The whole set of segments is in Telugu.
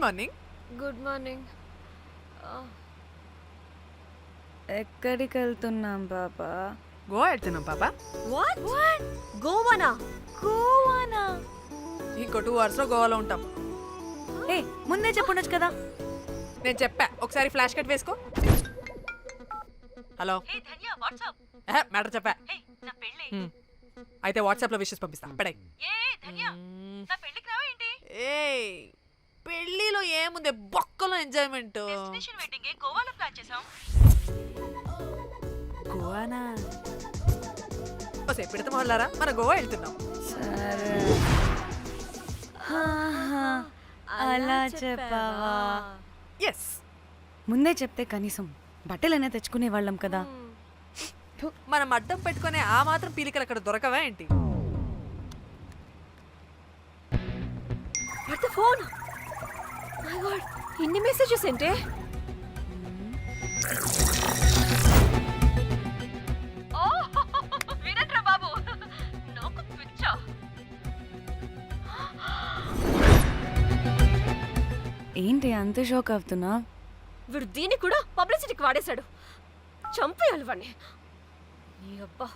మార్నింగ్. Good morning. ఎక్కడికి వెళ్తున్నాం పాపా? గోవా వెళ్తున్నాం పాపా. వాట్ గోవానా? గోవానా? ఇంకో 2 hours లో గోవాలో ఉంటాం. ఏ ముందే చెప్పుండొచ్చు కదా. నేను చెప్పా, ఒకసారి ఫ్లాష్ కట్ వేసుకో. హలో మ్యాటర్ చెప్పా. అయితే వాట్సాప్ లో విషెస్ పంపిస్తా. పడాయి. ఏ పెళ్లిలో ఏముంది, బొక్కలో ఎంజాయ్మెంట్. గోవానా? ఓసే పెడతాం వాళ్ళారా, మన గోవా వెళ్తున్నాం. సరే అలా చెప్పావా? ఎస్, ముందే చెప్తే కనీసం బట్టలైనా తెచ్చుకునే వాళ్ళం కదా. మనం అడ్డం పెట్టుకునే ఆ మాత్రం పీలికలు అక్కడ దొరకవా ఏంటి? What the phone? My God, ఇన్ని మెసేజెస్ ఏంటి? వినట్రా బాబు, నాకు పిచ్చా. ఏంటి అంత షోక్ అవుతున్నా? వీడు దీన్ని కూడా పబ్లిసిటీకి వాడేశాడు. చంపేయాలి వాడిని. నీ అబ్బా.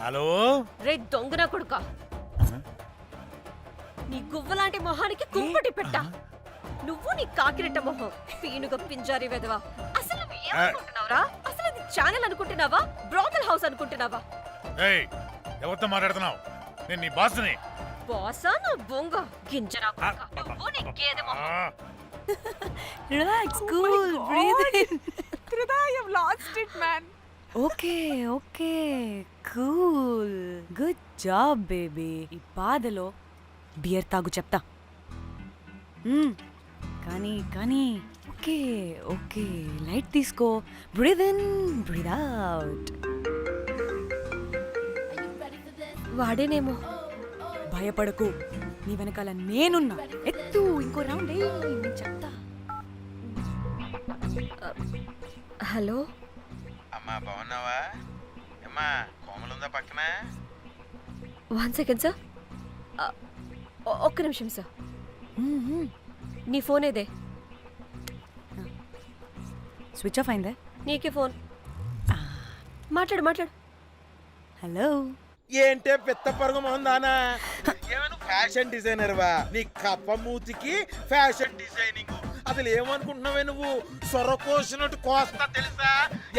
హలో రే దొంగనా కొడుకా, నీ గువ్వలాంటి మొహానికి కుంపటి పెట్ట. నువ్వు నీ కాకిరెట్ట మొహం, పీనుగ పింజారి వెదవా. అసలు నువ్వు ఏమనుకుంటున్నావురా? అసలు ఇది ఛానల్ అనుకుంటున్నావా, బ్రోకల్ హౌస్ అనుకుంటున్నావా? ఏయ్, ఎవరితో మాట్లాడుతున్నావు? నేను నీ బాస్ని. బాసా నా బొంగ గింజరా కొడుకా. నువ్వు నీ గేదె మొహం. Relax, cool, breathe in. త్రిదా, I have lost it man. Okay okay, cool, good job baby. ఈ బాధలో బియర్ తాగు చెప్తా. కానీ కానీ ఓకే ఓకే, లైట్ తీసుకో. Breathe in, breathe out. వాడేనేమో. భయపడకు, నీ వెనకాల నేనున్నా. ఎత్తు, ఇంకో రౌండ్ నేను చెప్తా. హలో అమ్మా, బాగున్నావా? అమ్మా, కోమలుందా పక్కన? 1 సెకండ్ సార్. ఒక్క నిమిషం సార్. నీ ఫోన్ ఏదే? స్విచ్ ఆఫ్ అయిందే. నీకే ఫోన్. మాట్లాడు మాట్లాడు. హలో, ఏంటే పెద్ద పరుగు మొహందానా? ఏమైనా ఫ్యాషన్ డిజైనర్ వా? నీ కప్ప మూతికి ఫ్యాషన్ డిజైనింగ్. అసలు ఏమనుకుంటున్నావే నువ్వు? సొరకోసినట్టు కోస్తా తెలుసా?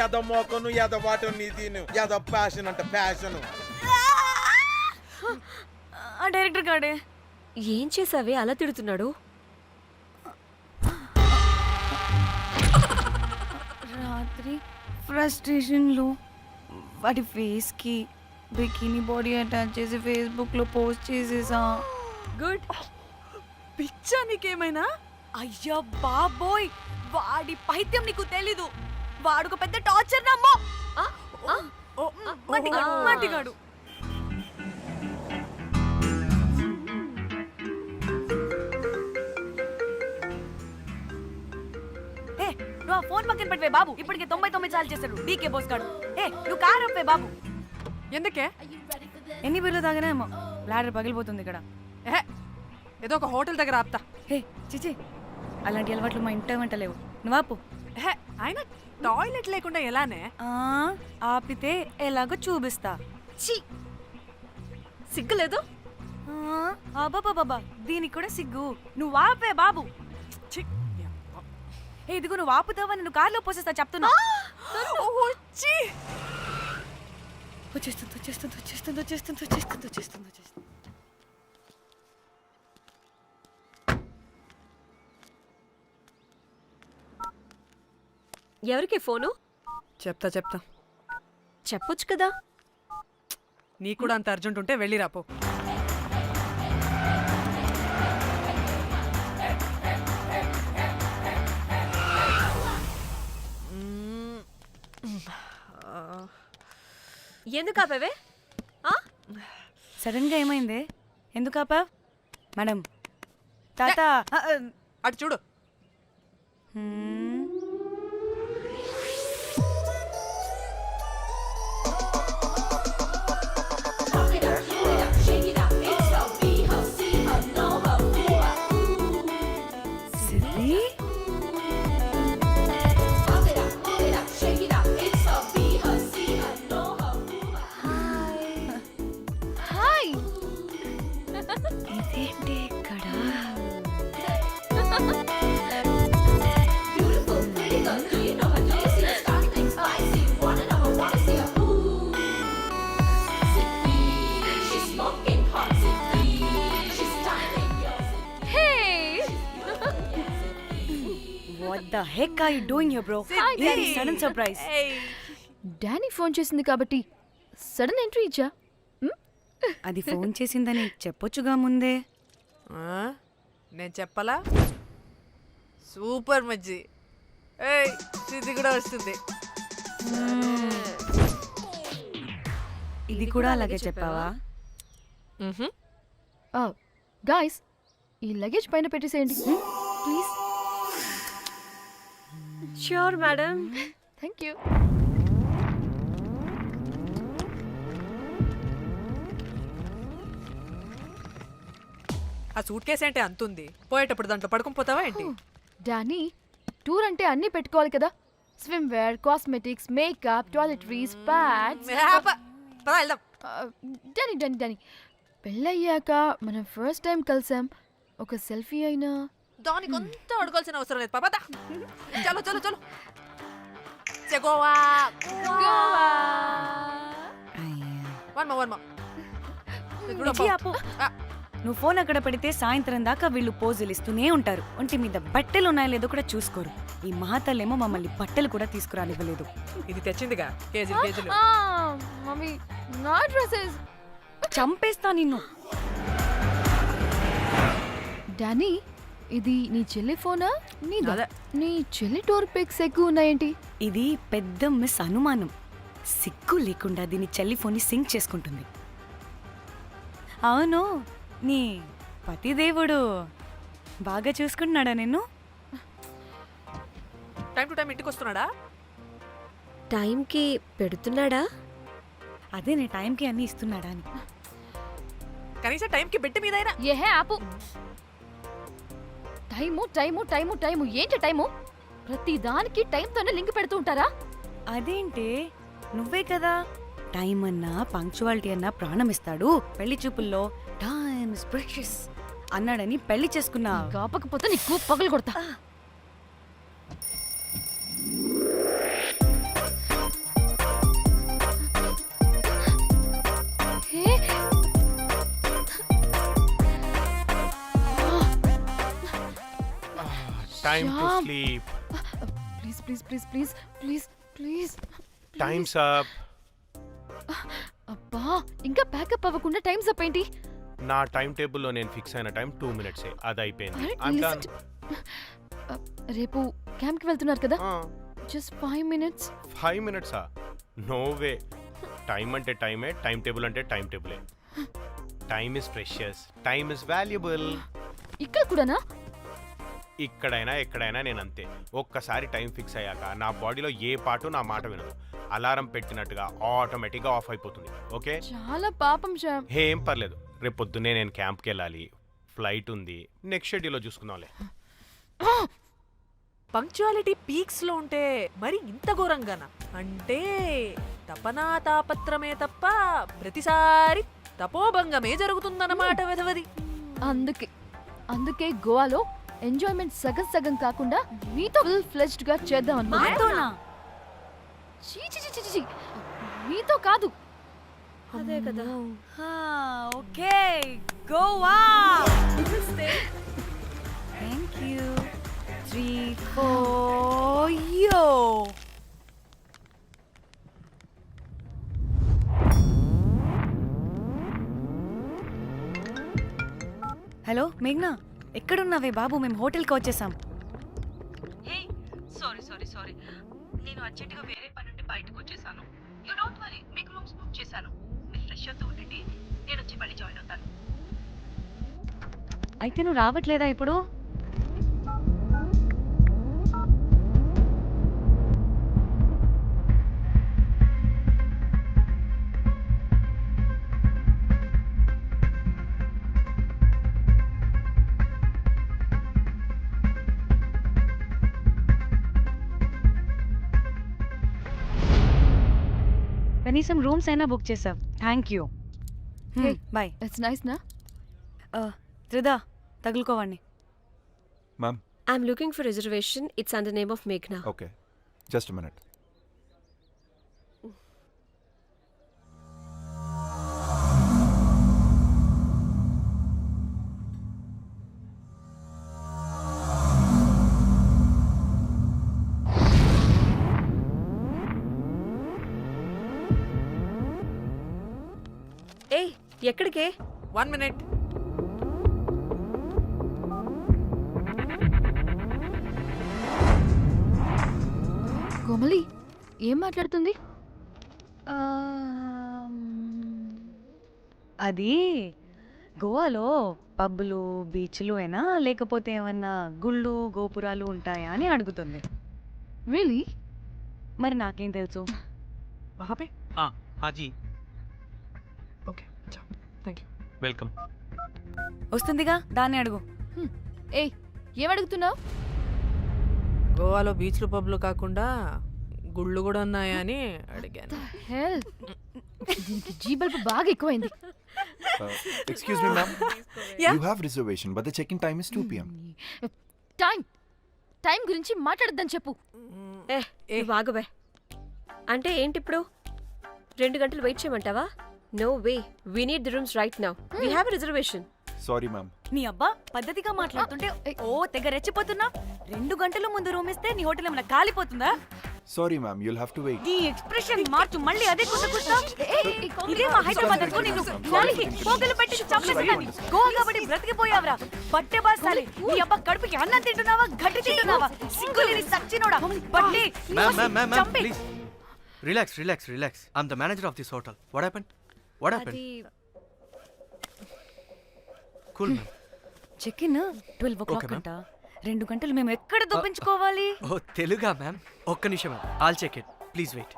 ఎద మోకను, ఎద వాటను, నీ దీని ఎద ఫ్యాషన్ అంట, ఫ్యాషన్. ఆ డైరెక్టర్ గాడే ఏం చేసావే అలా తిడుతున్నాడు? రాత్రి ఫ్రస్ట్రేషన్లో వాడి ఫేస్కి బికినీ బాడీ అటాచ్ చేసి ఫేస్బుక్లో పోస్ట్ చేసేసా. గుడ్. పిచ్చా నీకేమైనా? అయ్యా బాబోయ్, వాడి పైత్యం నీకు తెలీదు. వాడుక పెద్ద టార్చర్ నమ్మో. మట్టిగాడు. నువ్వు ఆ ఫోన్ పక్కన పెట్టవే బాబు. ఇప్పటికే 99 సార్లు చేశాడు డీకే బోస్ గాడు. నువ్వు కారు అప్పే బాబు. ఎందుకే? ఎన్ని బిర్లు తాగినాయేమో, లాడర్ పగిలిపోతుంది ఇక్కడ. ఏదో ఒక హోటల్ దగ్గర ఆపుతా. చిచి, అలాంటి అలవాట్లు మా ఇంట వెంట లేవు. నువ్వు ఆపు. ఆయన టాయిలెట్ లేకుండా ఎలానే? ఆపితే ఎలాగో చూపిస్తా. ఛీ, సిగ్గులేదు? బాబా, దీనికి కూడా సిగ్గు. నువ్వు ఆపే బాబు. ఇదిగో నువ్వు ఆపుతావా, నేను కార్లో పోసేస్తా చెప్తున్నా. వచ్చేస్తుంది. ఎవరికి ఫోను? చెప్తా. చెప్పొచ్చు కదా. నీకు కూడా అంత అర్జెంట్ ఉంటే వెళ్ళి రాపో. ఎందుకు ఆపావే? సడన్ గా ఏమైంది? ఎందుకు ఆపావ్? మేడం, తాత అటు చూడు. heck are you doing here, bro? This sudden surprise. Hey. Danny phone చేసింది కాబట్టి సడన్ ఎంట్రీ ఇచ్చా. అది ఫోన్ చేసిందని చెప్పొచ్చుగా ముందే. నేను చెప్పలా? సూపర్ మజ్జి. ఏయ్ సిద్ధి కూడా వస్తుంది. ఇది కూడా అలాగే చెప్పావా? గాయ్స్ ఈ లగేజ్ పైన పెట్టేసేయండి please. Sure madam. Thank you. ఆ సూట్ కేసు అంటే అంతుంది, పోయేటప్పుడు దాంట్లో పడుకుని పోతావా ఏంటి? డానీ టూర్ అంటే అన్నీ పెట్టుకోవాలి కదా. Swimwear, cosmetics, makeup, toiletries, pads. పద వెళ్దాం. డానీ డానీ డానీ పెళ్ళయ్యాక మనం ఫస్ట్ టైం కలిసాం. ఒక సెల్ఫీ అయినా. దానికి అంత అడగాల్సిన అవసరం లేదు పాపా. చలో చలో చలో. చెగోవా వర్మ ఇచ్చి ఆపు. నువ్వు ఫోన్ అక్కడ పెడితే సాయంత్రం దాకా వీళ్ళు పోజులు ఇస్తూనే ఉంటారు. ఒంటి మీద బట్టలు ఉన్నాయో లేదో కూడా చూసుకోరు. ఈ మహాతల్లేమో మమ్మల్ని బట్టలు కూడా తీసుకురానివ్వలేదు. ఇది తెచ్చిందిగా కేజీలు కేజీలు. మమ్మీ నా డ్రెస్సెస్. చంపేస్తా నిన్ను. డానీ ఇది నీ చెల్లి ఫోనా నీదా? అదే. నీ చెల్లి టూర్ పిక్స్ ఎక్కువ ఉన్నాయేంటి? ఇది పెద్ద మిస్ అనుమానం. సిగ్గు లేకుండా దీని చెల్లి ఫోన్ని సింక్ చేసుకుంటుంది. అవును, నీ పతిదేవుడు బాగా చూసుకుంటున్నాడా నిన్ను? టైం టు టైం ఇంటికి వస్తున్నాడా? టైంకి పెడుతున్నాడా? అదే నీ టైంకి అన్నీ ఇస్తున్నాడా అని. కనీసం టైంకి బిడ్డ మీదైనా. ఏహే ఆపు. టైము టైము టైము టైము ఏంటి టైము? ప్రతి దానికి టైంతోనే లింక్ పెడుతూ ఉంటారా? అదేంటే నువ్వే కదా టైం అన్నా పంక్చువాలిటీ అన్నా ప్రాణం ఇస్తాడు, పెళ్లి చూపుల్లో టైమ్ ఇస్ ప్రెషియస్ అన్నాడని పెళ్లి చేసుకున్నా. కాపకపోతే నీకు పగలు కొడతా. Time to Shyam. sleep. Please please please please please please. Time's up. అబ్బా ఇంకా ప్యాకప్ అవ్వకుండా టైమ్స్ అప్ ఏంటి? నా టైం టేబుల్లో నేను ఫిక్స్ అయిన టైం 2 minutes. అది అయిపోయింది. Alright, I'm listen done. రేపు క్యాంప్కి వెళ్తున్నారు కదా, just 5 minutes. 5 minutes? No way. Time అంటే టైమే, టైం టేబుల్ అంటే టైం టేబులే. Time is precious, time is valuable. ఇక్కడ కూడానా? ఇక్కడైనా ఎక్కడైనా నేను అంతే. ఒక్కసారి టైం ఫిక్స్ అయ్యాక నా బాడీలో ఏ పాటు నా మాట వినదు. అలారం పెట్టినట్టుగా ఆటోమేటిక్గా ఆఫ్ అయిపోతుంది. ఓకే, చాలా పాపం శ్యామ్. ఏం పర్లేదు. రేపు పొద్దున్నే నేను క్యాంప్కి వెళ్ళాలి, ఫ్లైట్ ఉంది. నెక్స్ట్ షెడ్యూల్లో చూసుకుందాంలే. పంక్చువాలిటీ పీక్స్ లో ఉంటే మరి ఇంత ఘోరంగానా? అంటే తపనా తాపత్రమే తప్ప ప్రతిసారి తపోభంగమే జరుగుతుందన్నమాట వెధవది. అందుకే గోవాలో ఎంజాయ్మెంట్ సగం సగం కాకుండా మీతో ఫుల్ ఫ్లెజ్డ్ గా చేద్దాం అనుకున్నా. మాతోనా? చీ చీ చీ చీ చీ. మీతో కాదు. అదే కదా. ఓకే, గోవా. Thank you. 3, 4 యో. హలో మేఘ్నా, ఎక్కడున్నావే బాబు? మేము హోటల్కి వచ్చేసాం. సారీ నేను అర్జెంటుగా వేరే పని నుండి బయటకు వచ్చేసాను. యూ డోంట్ వరీ, మీకు రూమ్స్ బుక్ చేశాను. మీరు ఫ్రెష్ అవుతూ ఉండండి, నేను వచ్చి మళ్ళీ జాయిన్ అవుతాను. అయితే నువ్వు రావట్లేదా ఇప్పుడు? కనీసం రూమ్స్ అయినా బుక్ చేసావు. Thank you. Hey. Bye. It's nice నా. త్రిదా, తగులుకోవండి. Ma'am, I'm looking for reservation. It's under name of Meghna. okay. Just a minute. ఏయ్ ఎక్కడికే? 1 minute. కోమలి ఏం మాట్లాడుతుంది? అది గోవాలో పబ్బులు బీచ్లు అయినా లేకపోతే ఏమన్నా గుళ్ళు గోపురాలు ఉంటాయా అని అడుగుతుంది. రియలీ? మరి నాకేం తెలుసు? वहाँ पे? हाँ जी। ओके अच्छा थैंक यू वेलकम। వస్తుందిగా, దాన్ని అడుగు. ఏయ్ ఏం అడుగుతున్నావు? గోవాలో బీచ్లు పబ్లు కాకుండా గుళ్ళు కూడా ఉన్నాయా అని అడిగాను. హెల్ దీనికి జీ బల్బ్ బాగా ఎక్కువైంది. Excuse me, ma'am. Yeah? You have reservation, but the check-in time is 2 p.m. Time గురించి మాట్లాడద్దని చెప్పు. నువ్వు ఆగువే. అంటే ఏంటి ఇప్పుడు 2 గంటలు వెయిట్ చేయమంటావా? No way, we need the rooms right now. We have a reservation. Sorry, ma'am. నీ అబ్బా పద్ధతిగా మాట్లాడుతుంటే ఓ తెగ రెచ్చిపోతున్నా. 2 గంటల ముందు రూమ్ ఇస్తే నీ హోటల్ ఏమైనా కాలిపోతుందా? Sorry, ma'am. You'll have to wait. నీ ఎక్స్ప్రెషన్ మార్చు, మళ్ళీ అదే కుట్టుకుంటా. ఇదే మా హైదరాబాద్ అనుకో, నేను నాలికి పోగలు పెట్టి చంపేస్తాను. గోవా కాబట్టి బ్రతికిపోయావరా బట్టే బాసాలి. నీ అబ్బా కడుపుకి అన్నం తింటున్నావా, గడ్డి తింటున్నావా? సిగ్గులేని సచ్చినోడా బట్టే. Ma'am, please. Relax. I'm the manager of this hotel. What happened? అది Cool, ma'am. Check in 12 o'clock Okay, ma'am. అంట. 2 గంటలు మేము ఎక్కడ దొప్పించుకోవాలి? ఓ తెలుగా మ్యామ్? ఒక్క నిమిషం ma'am, I'll check it please wait.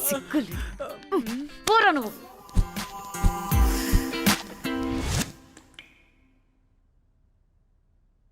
సిగ్గులు పోరా నువ్వు.